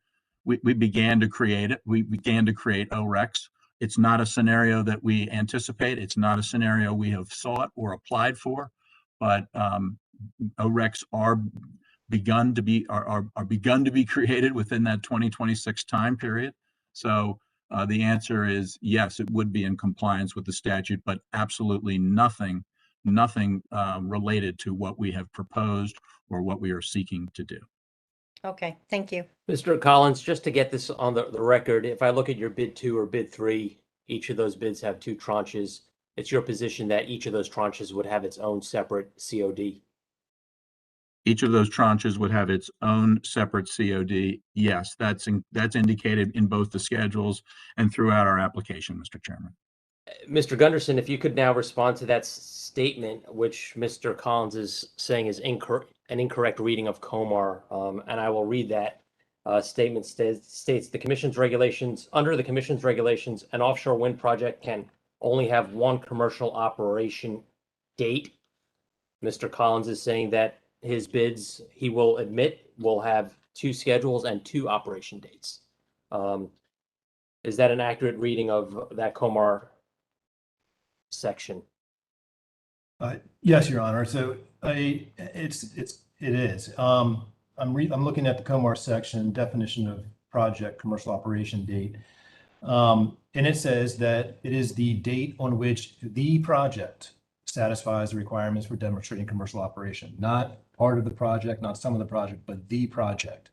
C: We began to create it. We began to create ORECs. It's not a scenario that we anticipate. It's not a scenario we have sought or applied for, but ORECs are begun to be created within that 2026 time period. So the answer is yes, it would be in compliance with the statute, but absolutely nothing related to what we have proposed or what we are seeking to do.
G: Okay, thank you.
A: Mr. Collins, just to get this on the record, if I look at your bid 2 or bid 3, each of those bids have 2 tranches. It's your position that each of those tranches would have its own separate COD?
C: Each of those tranches would have its own separate COD. Yes, that's indicated in both the schedules and throughout our application, Mr. Chairman.
A: Mr. Gunderson, if you could now respond to that statement, which Mr. Collins is saying is an incorrect reading of COMAR, and I will read that statement. States the Commission's regulations, under the Commission's regulations, an offshore wind project can only have one commercial operation date. Mr. Collins is saying that his bids, he will admit, will have 2 schedules and 2 operation dates. Is that an accurate reading of that COMAR section?
B: Yes, Your Honor. So it is. I'm looking at the COMAR section, definition of project commercial operation date. And it says that it is the date on which the project satisfies the requirements for demonstrating commercial operation, not part of the project, not some of the project, but the project.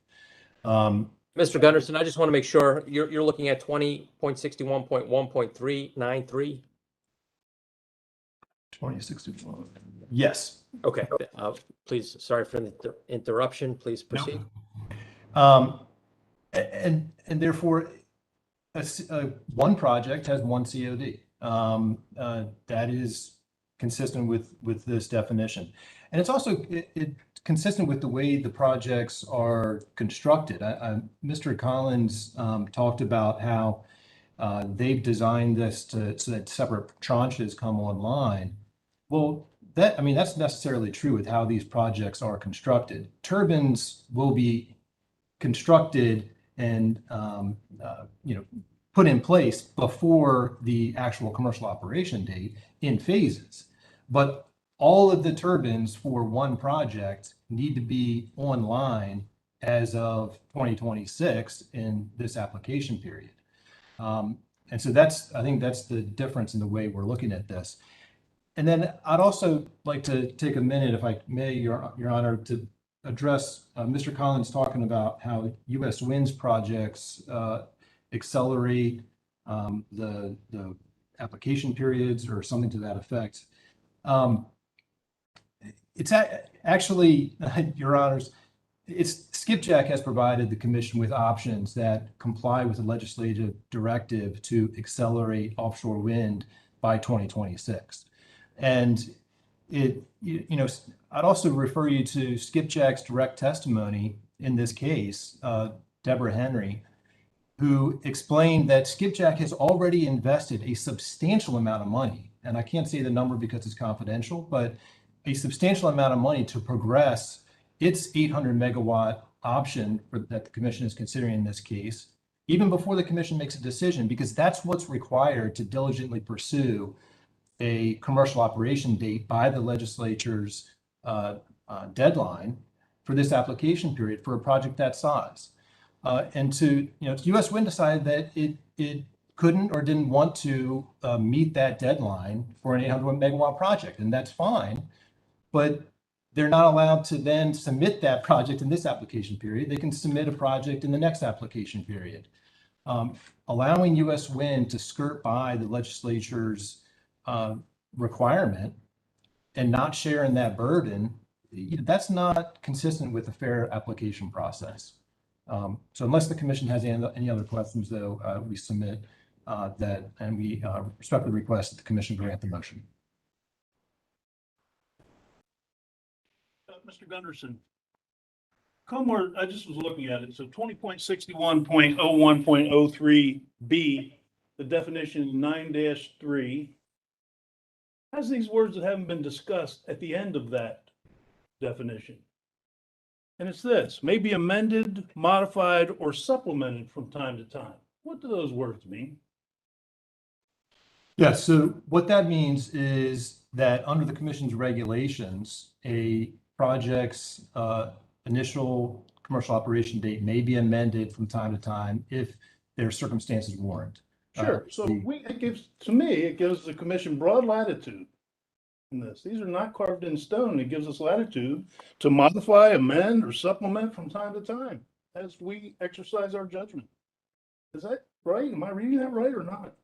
A: Mr. Gunderson, I just want to make sure you're looking at 20.61.1.393.
B: 2061. Yes.
A: Okay. Please, sorry for the interruption. Please proceed.
B: And therefore, one project has one COD. That is consistent with this definition. And it's also consistent with the way the projects are constructed. Mr. Collins talked about how they've designed this so that separate tranches come online. Well, that's necessarily true with how these projects are constructed. Turbines will be constructed and put in place before the actual commercial operation date in phases. But all of the turbines for one project need to be online as of 2026 in this application period. And so I think that's the difference in the way we're looking at this. And then I'd also like to take a minute, if I may, Your Honor, to address Mr. Collins talking about how U.S. Wind's projects accelerate the application periods or something to that effect. It's actually, Your Honors, Skipjack has provided the Commission with options that comply with the legislative directive to accelerate offshore wind by 2026. And I'd also refer you to Skipjack's direct testimony in this case, Deborah Henry, who explained that Skipjack has already invested a substantial amount of money, and I can't say the number because it's confidential, but a substantial amount of money to progress its 800 megawatt option that the Commission is considering in this case, even before the Commission makes a decision, because that's what's required to diligently pursue a commercial operation date by the legislature's deadline for this application period for a project that size. And U.S. Wind decided that it couldn't or didn't want to meet that deadline for an 800 megawatt project, and that's fine. But they're not allowed to then submit that project in this application period. They can submit a project in the next application period. Allowing U.S. Wind to skirt by the legislature's requirement and not sharing that burden That's not consistent with a fair application process. So unless the commission has any other questions, though, we submit that, and we respectfully request that the commission grant the motion.
H: Mr. Gunderson, I just was looking at it. So 20.61.01.03B, the definition 9-3 has these words that haven't been discussed at the end of that definition. And it's this: may be amended, modified, or supplemented from time to time. What do those words mean?
B: Yeah, so what that means is that under the commission's regulations, a project's initial commercial operation date may be amended from time to time if their circumstances warrant.
H: Sure. So it gives the commission broad latitude in this. These are not carved in stone. It gives us latitude to modify, amend, or supplement from time to time as we exercise our judgment. Is that right? Am I reading that right or not?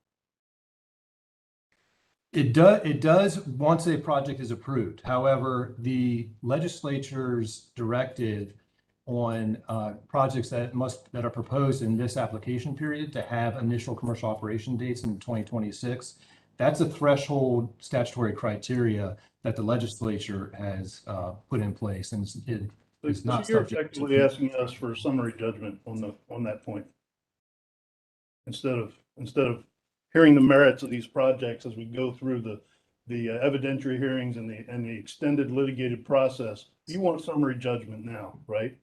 B: It does once a project is approved. However, the legislature's directive on projects that are proposed in this application period to have initial commercial operation dates in 2026, that's a threshold statutory criteria that the legislature has put in place, and it is not
H: So you're
B: subject
H: effectively
B: to.
H: asking us for a summary judgment on that point, instead of hearing the merits of these projects as we go through the evidentiary hearings and the extended litigated process. You want summary judgment now, right?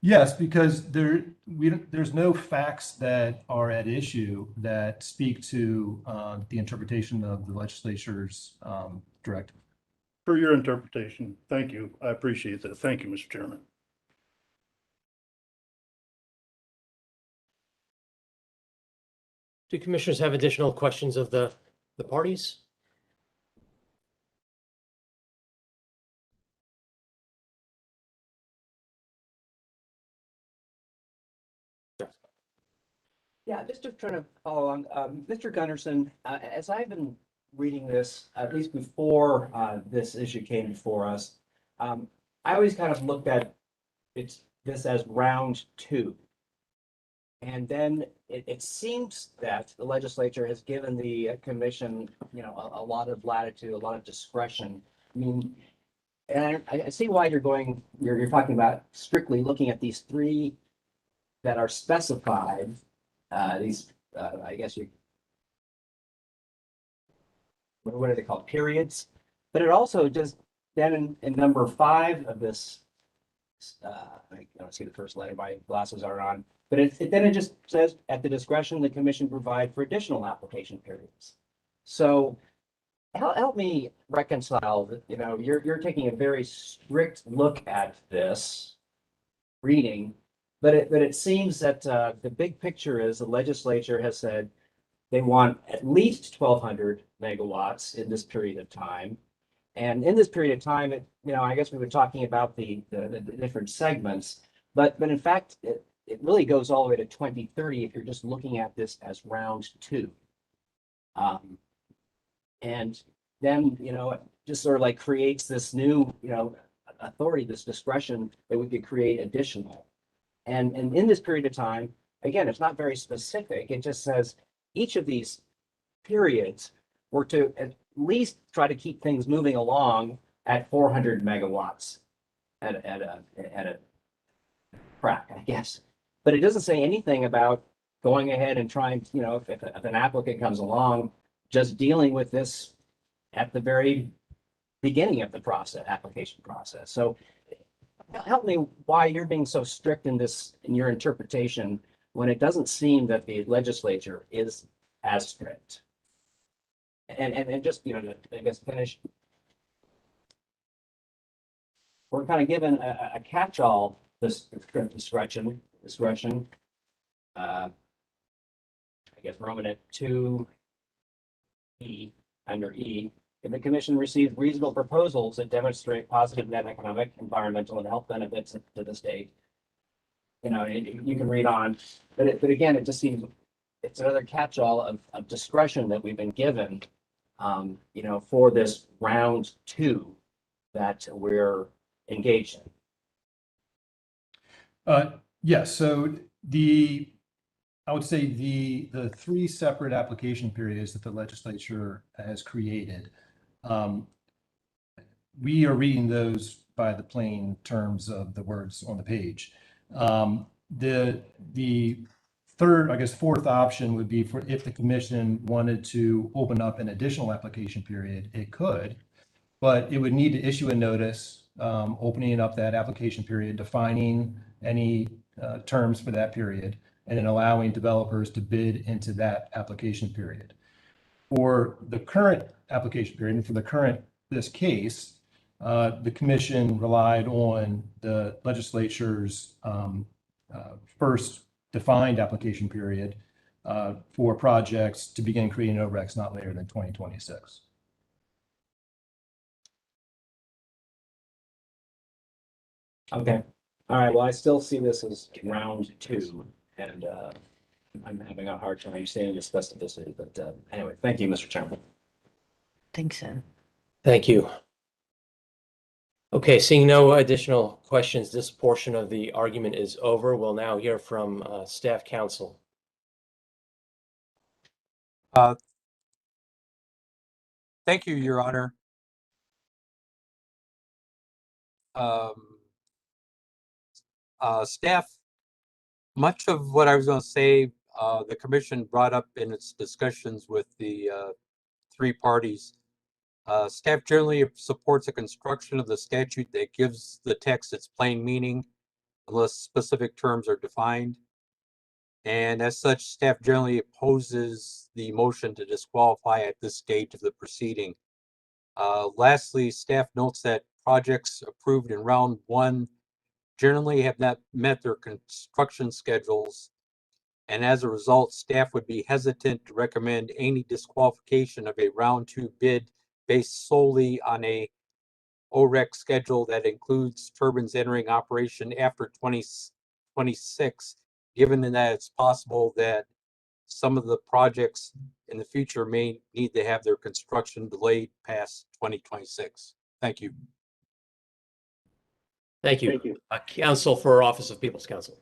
B: Yes, because there's no facts that are at issue that speak to the interpretation of the legislature's directive.
H: For your interpretation. Thank you. I appreciate that. Thank you, Mr. Chairman.
A: Do commissioners have additional questions of the parties?
I: Yeah, just to try to follow on, Mr. Gunderson, as I've been reading this, at least before this issue came before us, I always kind of looked at this as round two. And then it seems that the legislature has given the commission, a lot of latitude, a lot of discretion. I mean, and I see why you're talking about strictly looking at these three that are specified. I guess what are they called? Periods. But it also just then in number 5 of this, I don't see the first letter, my glasses are on, but it just says at the discretion, the commission provide for additional application periods. So help me reconcile that, you're taking a very strict look at this reading, but it seems that the big picture is the legislature has said they want at least 1,200 megawatts in this period of time. And in this period of time, I guess we were talking about the different segments, but in fact, it really goes all the way to 2030 if you're just looking at this as round 2. And then, it just sort of like creates this new, authority, this discretion that we could create additional. And in this period of time, again, it's not very specific. It just says each of these periods were to at least try to keep things moving along at 400 megawatts at a crack, I guess. But it doesn't say anything about going ahead and trying, if an applicant comes along, just dealing with this at the very beginning of the application process. So help me why you're being so strict in your interpretation when it doesn't seem that the legislature is as strict. And just, I guess finish. We're kind of given a catch-all discretion. I guess Romanet 2E under E. If the commission receives reasonable proposals that demonstrate positive net economic, environmental, and health benefits to the state, you can read on. But again, it just seems it's another catch-all of discretion that we've been given, for this round 2 that we're engaged in?
B: Yes, so I would say the three separate application periods that the legislature has created, we are reading those by the plain terms of the words on the page. The third, I guess, fourth option would be for if the commission wanted to open up an additional application period, it could, but it would need to issue a notice opening up that application period, defining any terms for that period, and then allowing developers to bid into that application period. For the current application period, and for this case, the commission relied on the legislature's first defined application period for projects to begin creating ORECs not later than 2026.
I: Okay. All right. Well, I still see this as round two, and I'm having a hard time understanding the specificity. But anyway, thank you, Mr. Chairman.
G: Think so.
A: Thank you. Okay, seeing no additional questions, this portion of the argument is over. We'll now hear from staff counsel.
E: Thank you, Your Honor. Staff, much of what I was going to say, the commission brought up in its discussions with the three parties. Staff generally supports a construction of the statute that gives the text its plain meaning, unless specific terms are defined. And as such, staff generally opposes the motion to disqualify at this stage of the proceeding. Lastly, staff notes that projects approved in round one generally have not met their construction schedules. And as a result, staff would be hesitant to recommend any disqualification of a round two bid based solely on a OREC schedule that includes turbines entering operation after 2026, given that it's possible that some of the projects in the future may need to have their construction delayed past 2026. Thank you.
A: Thank you. Counsel for Office of People's Counsel.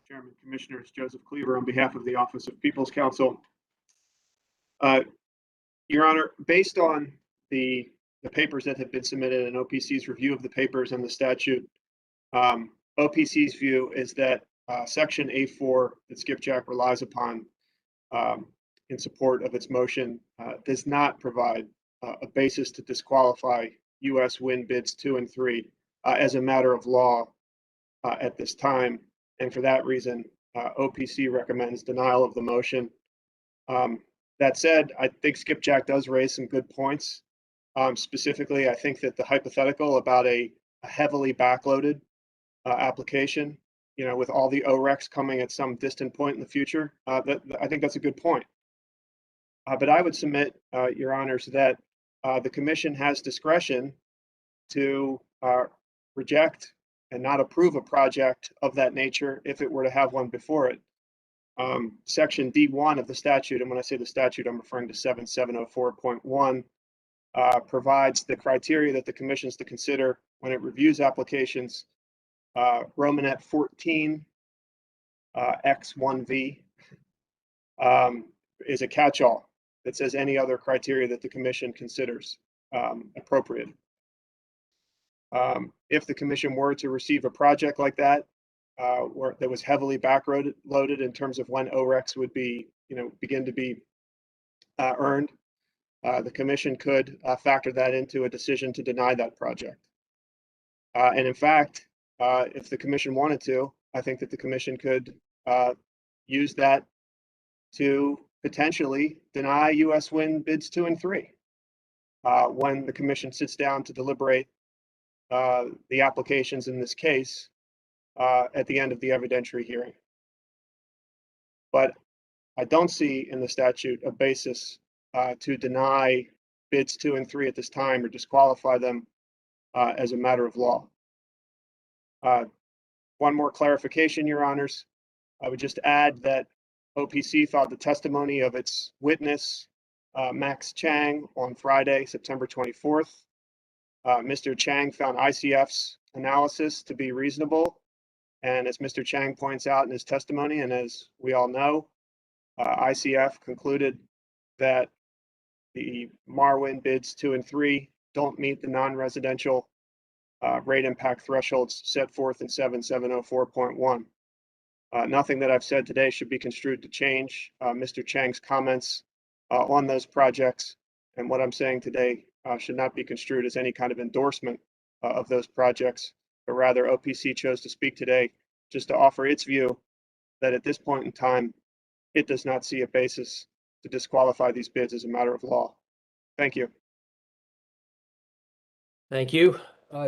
F: Chairman, Commissioners, Joseph Cleaver on behalf of the Office of People's Counsel. Your Honor, based on the papers that have been submitted and OPC's review of the papers and the statute, OPC's view is that Section A4 that Skipjack relies upon in support of its motion does not provide a basis to disqualify U.S. wind bids 2 and 3 as a matter of law at this time. And for that reason, OPC recommends denial of the motion. That said, I think Skipjack does raise some good points. Specifically, I think that the hypothetical about a heavily backloaded application, with all the ORECs coming at some distant point in the future, I think that's a good point. But I would submit, Your Honors, that the Commission has discretion to reject and not approve a project of that nature if it were to have one before it. Section D1 of the statute, and when I say the statute, I'm referring to 7704.1, provides the criteria that the Commission is to consider when it reviews applications. Romanet 14 X1V is a catch-all that says any other criteria that the Commission considers appropriate. If the Commission were to receive a project like that, that was heavily backloaded in terms of when ORECs would be, begin to be earned, the Commission could factor that into a decision to deny that project. And in fact, if the Commission wanted to, I think that the Commission could use that to potentially deny U.S. wind bids 2 and 3 when the Commission sits down to deliberate the applications in this case at the end of the evidentiary hearing. But I don't see in the statute a basis to deny bids 2 and 3 at this time or disqualify them as a matter of law. One more clarification, Your Honors. I would just add that OPC thought the testimony of its witness Max Chang on Friday, September 24th. Mr. Chang found ICF's analysis to be reasonable. And as Mr. Chang points out in his testimony, and as we all know, ICF concluded that the Marwin bids 2 and 3 don't meet the non-residential rate impact thresholds set forth in 7704.1. Nothing that I've said today should be construed to change Mr. Chang's comments on those projects. And what I'm saying today should not be construed as any kind of endorsement of those projects, but rather OPC chose to speak today just to offer its view that at this point in time, it does not see a basis to disqualify these bids as a matter of law. Thank you.
A: Thank you.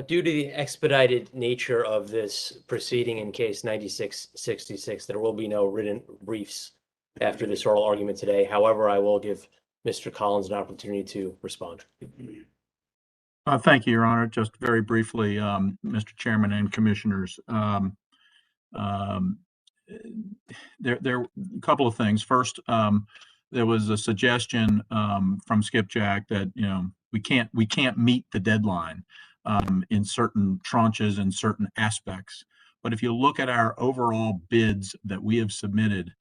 A: Due to the expedited nature of this proceeding in case 9666, there will be no written briefs after this oral argument today. However, I will give Mr. Collins an opportunity to respond.
C: Thank you, Your Honor. Just very briefly, Mr. Chairman and Commissioners. There are a couple of things. First, there was a suggestion from Skipjack that we can't meet the deadline in certain tranches and certain aspects. But if you look at our overall bids that we have submitted,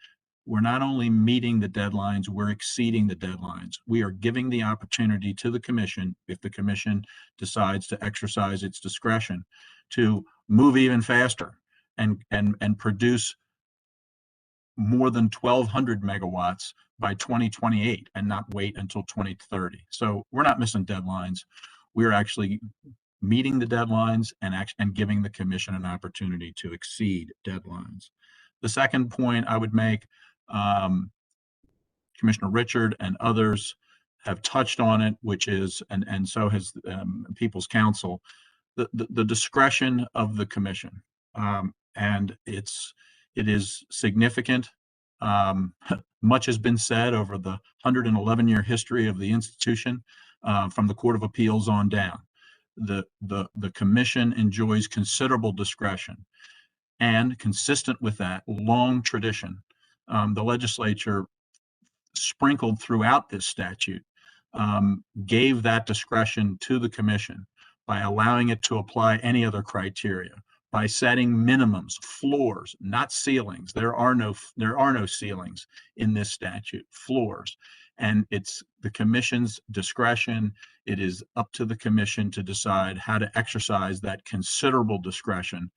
C: we're not only meeting the deadlines, we're exceeding the deadlines. We are giving the opportunity to the commission, if the commission decides to exercise its discretion, to move even faster and produce more than 1,200 megawatts by 2028 and not wait until 2030. So we're not missing deadlines. We're actually meeting the deadlines and giving the commission an opportunity to exceed deadlines. The second point I would make, Commissioner Richard and others have touched on it, which is, and so has People's Counsel, the discretion of the commission. And it is significant. Much has been said over the 111-year history of the institution, from the Court of Appeals on down. The commission enjoys considerable discretion, and consistent with that long tradition, the legislature sprinkled throughout this statute gave that discretion to the commission by allowing it to apply any other criteria, by setting minimums, floors, not ceilings. There are no ceilings in this statute, floors. And it's the commission's discretion. It is up to the commission to decide how to exercise that considerable discretion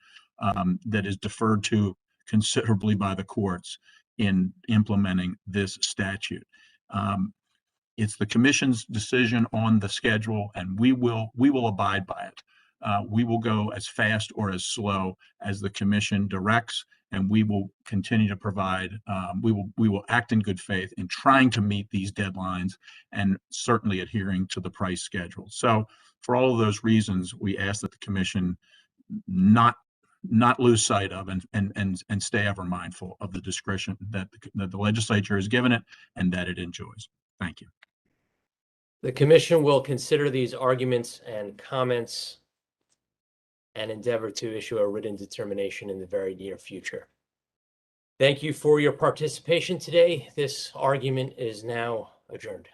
C: that is deferred to considerably by the courts in implementing this statute. It's the commission's decision on the schedule, and we will abide by it. We will go as fast or as slow as the commission directs, and we will continue to provide, we will act in good faith in trying to meet these deadlines and certainly adhering to the price schedule. So for all of those reasons, we ask that the commission not lose sight of and stay ever mindful of the discretion that the legislature has given it and that it enjoys. Thank you.
A: The commission will consider these arguments and comments and endeavor to issue a written determination in the very near future. Thank you for your participation today. This argument is now adjourned.